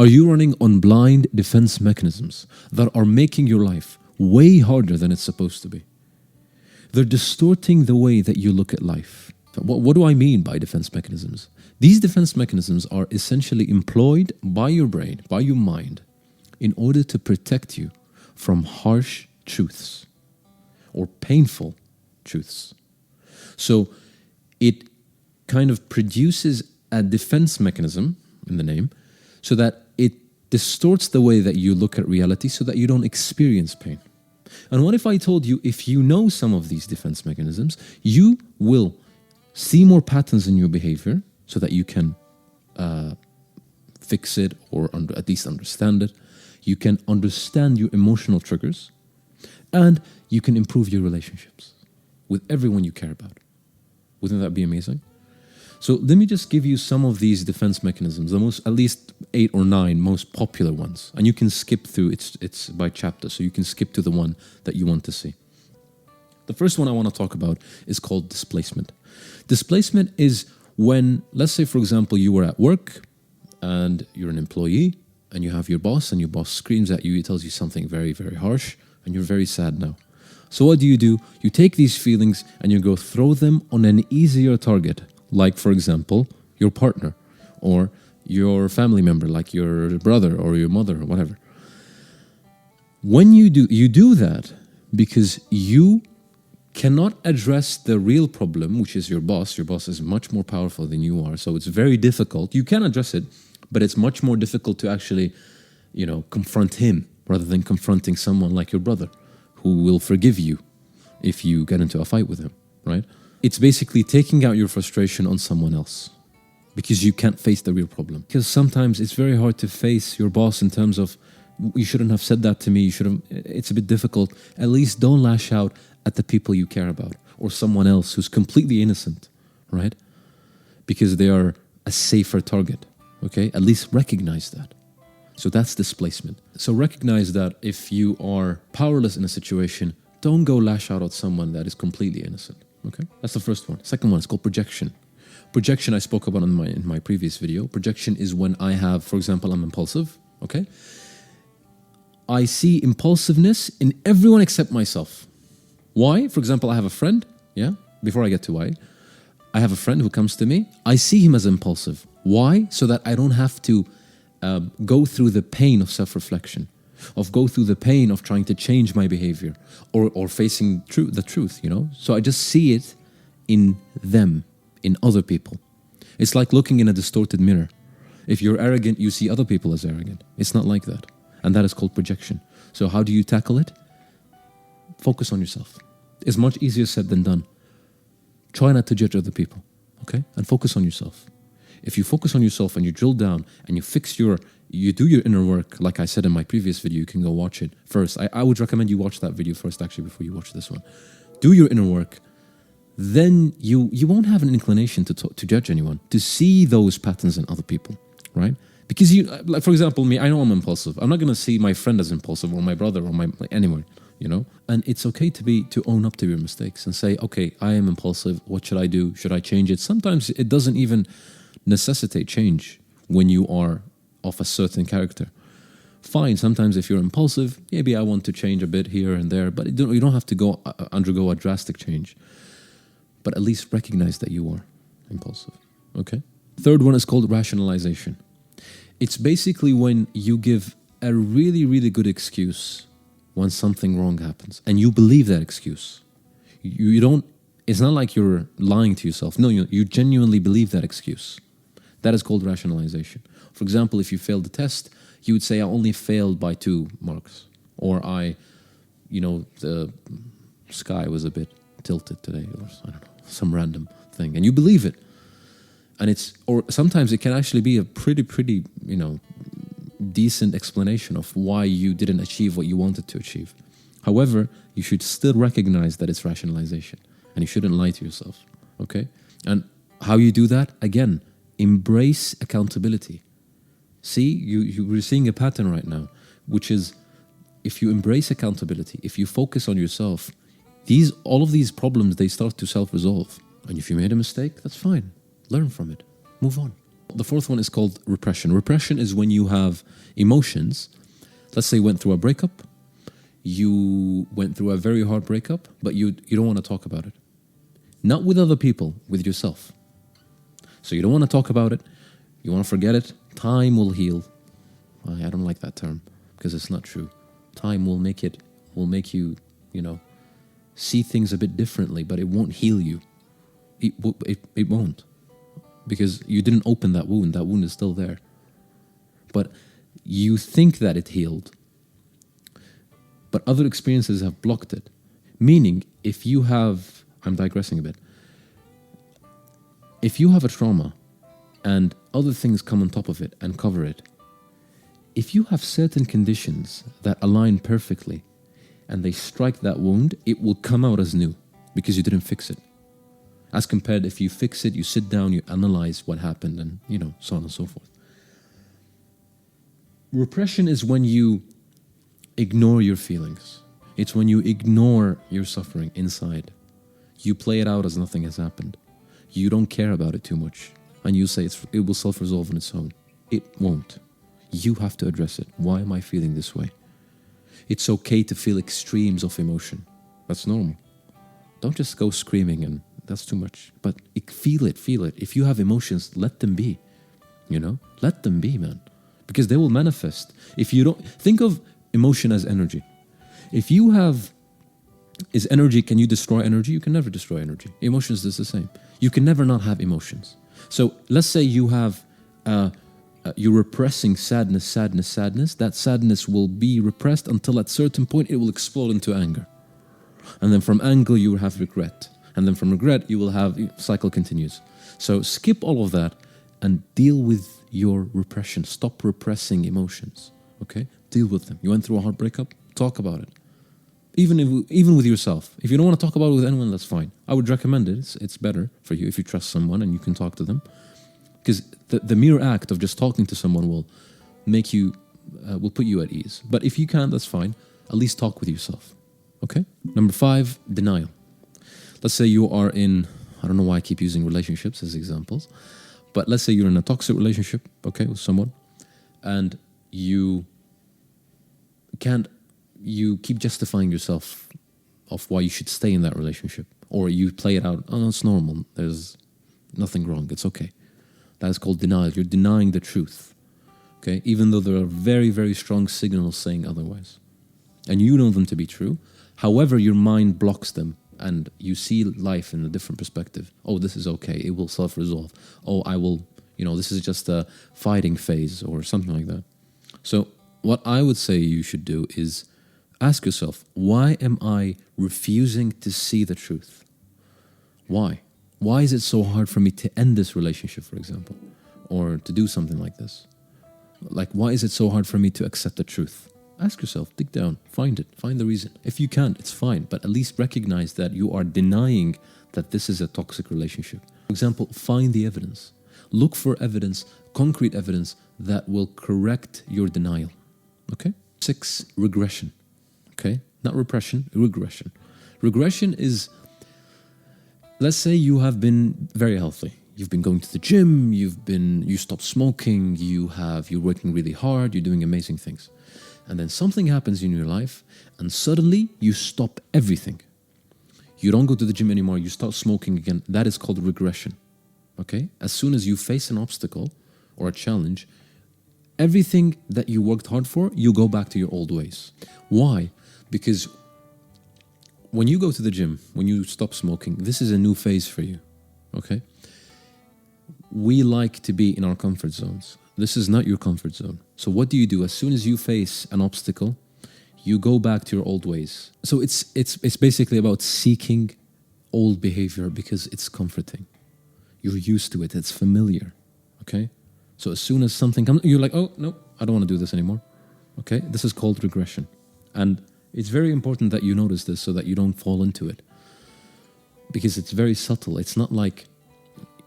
Are you running on blind defense mechanisms that are making your life way harder than it's supposed to be? They're distorting the way that you look at life. What do I mean by defense mechanisms? These defense mechanisms are essentially employed by your brain, by your mind, in order to protect you from harsh truths or painful truths. So it kind of produces a defense mechanism in the name so that it distorts the way that you look at reality so that you don't experience pain. And what if I told you, if you know some of these defense mechanisms, you will see more patterns in your behavior so that you can fix it or at least understand it. You can understand your emotional triggers and you can improve your relationships with everyone you care about. Wouldn't that be amazing? So let me just give you some of these defense mechanisms, the most, at least 8 or 9 most popular ones. And you can skip through, it's by chapter, so you can skip to the one that you want to see. The first one I want to talk about is called displacement. Displacement is when, let's say for example, you were at work and you're an employee and you have your boss and your boss screams at you, he tells you something very, very harsh and you're very sad now. So what do? You take these feelings and you go throw them on an easier target. Like, for example, your partner or your family member, like your brother or your mother or whatever. When you do that because you cannot address the real problem, which is your boss. Your boss is much more powerful than you are, so it's very difficult. You can address it, but it's much more difficult to actually, confront him rather than confronting someone like your brother who will forgive you if you get into a fight with him, right? It's basically taking out your frustration on someone else because you can't face the real problem. Because sometimes it's very hard to face your boss in terms of, you shouldn't have said that to me, it's a bit difficult. At least don't lash out at the people you care about or someone else who's completely innocent, right? Because they are a safer target, okay? At least recognize that. So that's displacement. So recognize that if you are powerless in a situation, don't go lash out at someone that is completely innocent. Okay, that's the first one. Second one is called projection. Projection I spoke about in my previous video. Projection is when I have, for example, I'm impulsive. Okay, I see impulsiveness in everyone except myself. Why? For example, I have a friend. Yeah. Before I get to why, I have a friend who comes to me. I see him as impulsive. Why? So that I don't have to go through the pain of self-reflection, go through the pain of trying to change my behavior or facing the truth, So I just see it in them, in other people. It's like looking in a distorted mirror. If you're arrogant, you see other people as arrogant. It's not like that. And that is called projection. So how do you tackle it? Focus on yourself. It's much easier said than done. Try not to judge other people, okay? And focus on yourself. If you focus on yourself and you drill down and you do your inner work, like I said in my previous video, you can go watch it first. I would recommend you watch that video first, actually, before you watch this one. Do your inner work. Then you won't have an inclination to judge anyone, to see those patterns in other people, right? Because like for example, me, I know I'm impulsive. I'm not going to see my friend as impulsive or my brother or anyone, And it's okay to own up to your mistakes and say, okay, I am impulsive. What should I do? Should I change it? Sometimes it doesn't even necessitate change when you are of a certain character. Fine, sometimes if you're impulsive, maybe I want to change a bit here and there, but you don't have to undergo a drastic change. But at least recognize that you are impulsive, okay? Third one is called rationalization. It's basically when you give a really, really good excuse when something wrong happens, and you believe that excuse. It's not like you're lying to yourself. No, you genuinely believe that excuse. That is called rationalization. For example, if you failed the test, you would say, I only failed by 2 marks. Or the sky was a bit tilted today, or I don't know, some random thing. And you believe it. Or sometimes it can actually be a pretty, decent explanation of why you didn't achieve what you wanted to achieve. However, you should still recognize that it's rationalization. And you shouldn't lie to yourself, okay? And how you do that? Again, embrace accountability. See, you're seeing a pattern right now, which is if you embrace accountability, if you focus on yourself, all of these problems, they start to self-resolve. And if you made a mistake, that's fine. Learn from it. Move on. The fourth one is called repression. Repression is when you have emotions. Let's say you went through a breakup. You went through a very hard breakup, but you don't want to talk about it. Not with other people, with yourself. So you don't want to talk about it. You want to forget it. Time will heal. I don't like that term because it's not true. Time will make you, see things a bit differently, but it won't heal you. It won't. Because you didn't open that wound. That wound is still there. But you think that it healed. But other experiences have blocked it. Meaning, if you have... I'm digressing a bit. If you have a trauma and other things come on top of it and cover it, if you have certain conditions that align perfectly and they strike that wound, it will come out as new because you didn't fix it. As compared, if you fix it, you sit down, you analyze what happened and, so on and so forth. Repression is when you ignore your feelings. It's when you ignore your suffering inside. You play it out as nothing has happened. You don't care about it too much. And you say it will self-resolve on its own. It won't. You have to address it. Why am I feeling this way? It's okay to feel extremes of emotion. That's normal. Don't just go screaming and that's too much. But feel it. If you have emotions, let them be. Let them be, man. Because they will manifest. If you don't... Think of emotion as energy. If you have... Is energy... Can you destroy energy? You can never destroy energy. Emotions is the same. You can never not have emotions. So let's say you have... you're repressing sadness. That sadness will be repressed until at a certain point it will explode into anger. And then from anger you will have regret. And then from regret you will have... Cycle continues. So skip all of that and deal with your repression. Stop repressing emotions. Okay? Deal with them. You went through a hard breakup? Talk about it. Even with yourself. If you don't want to talk about it with anyone, that's fine. I would recommend it. It's better for you if you trust someone and you can talk to them. Because the mere act of just talking to someone will make you, will put you at ease. But if you can't, that's fine. At least talk with yourself. Okay? Number 5, denial. Let's say you are in, I don't know why I keep using relationships as examples, but let's say you're in a toxic relationship, okay, with someone, and you keep justifying yourself of why you should stay in that relationship. Or you play it out, oh, it's normal, there's nothing wrong, it's okay. That is called denial. You're denying the truth, okay? Even though there are very, very strong signals saying otherwise. And you know them to be true. However, your mind blocks them and you see life in a different perspective. Oh, this is okay, it will self-resolve. Oh, I will, this is just a fighting phase or something like that. So what I would say you should do is ask yourself, why am I refusing to see the truth? Why? Why is it so hard for me to end this relationship, for example, or to do something like this? Like, why is it so hard for me to accept the truth? Ask yourself, dig down, find the reason. If you can't, it's fine, but at least recognize that you are denying that this is a toxic relationship. For example, find the evidence. Look for evidence, concrete evidence that will correct your denial. Okay? 6, regression. Okay? Not repression, regression. Regression is, let's say you have been very healthy. You've been going to the gym, you stopped smoking, you're working really hard, you're doing amazing things. And then something happens in your life and suddenly you stop everything. You don't go to the gym anymore, you start smoking again. That is called regression. Okay? As soon as you face an obstacle or a challenge, everything that you worked hard for, you go back to your old ways. Why? Because when you go to the gym, when you stop smoking, this is a new phase for you. Okay? We like to be in our comfort zones. This is not your comfort zone. So what do you do? As soon as you face an obstacle, you go back to your old ways. So it's basically about seeking old behavior because it's comforting. You're used to it. It's familiar. Okay? So as soon as something comes, you're like, oh, no, I don't want to do this anymore. Okay? This is called regression. And it's very important that you notice this so that you don't fall into it. Because it's very subtle. It's not like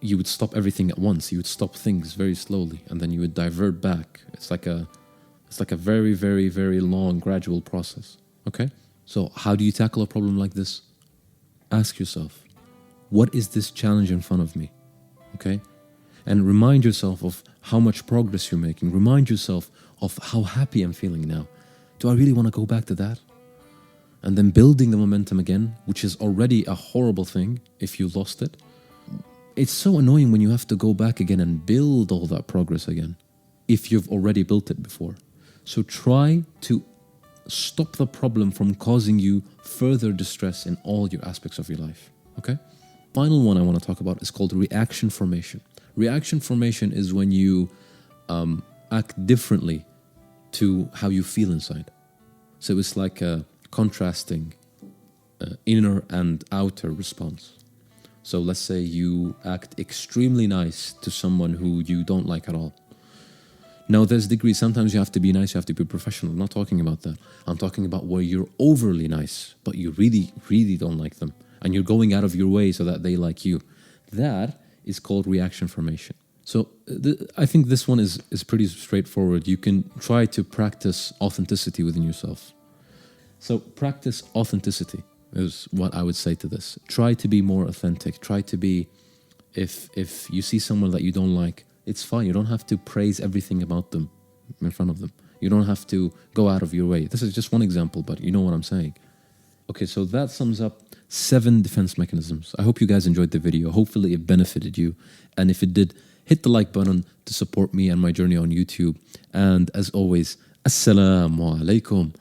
you would stop everything at once. You would stop things very slowly and then you would divert back. It's like a very, very, very long, gradual process. Okay? So how do you tackle a problem like this? Ask yourself, what is this challenge in front of me? Okay? and remind yourself of how much progress you're making. Remind yourself of how happy I'm feeling now. Do I really want to go back to that? And then building the momentum again, which is already a horrible thing if you lost it. It's so annoying when you have to go back again and build all that progress again, if you've already built it before. So try to stop the problem from causing you further distress in all your aspects of your life. Okay? Final one I want to talk about is called reaction formation. Reaction formation is when you act differently to how you feel inside. So it's like a contrasting inner and outer response. So let's say you act extremely nice to someone who you don't like at all. Now there's degrees, sometimes you have to be nice, you have to be professional. I'm not talking about that. I'm talking about where you're overly nice, but you really, really don't like them. And you're going out of your way so that they like you. That is called reaction formation. So I think this one is pretty straightforward. You can try to practice authenticity within yourself. So practice authenticity is what I would say to this. Try to be more authentic. Try to be, if you see someone that you don't like, it's fine. You don't have to praise everything about them in front of them. You don't have to go out of your way. This is just one example, but you know what I'm saying. Okay, so that sums up 7 defense mechanisms. I hope you guys enjoyed the video. Hopefully it benefited you. And if it did, hit the like button to support me and my journey on YouTube. And as always, Assalamu alaikum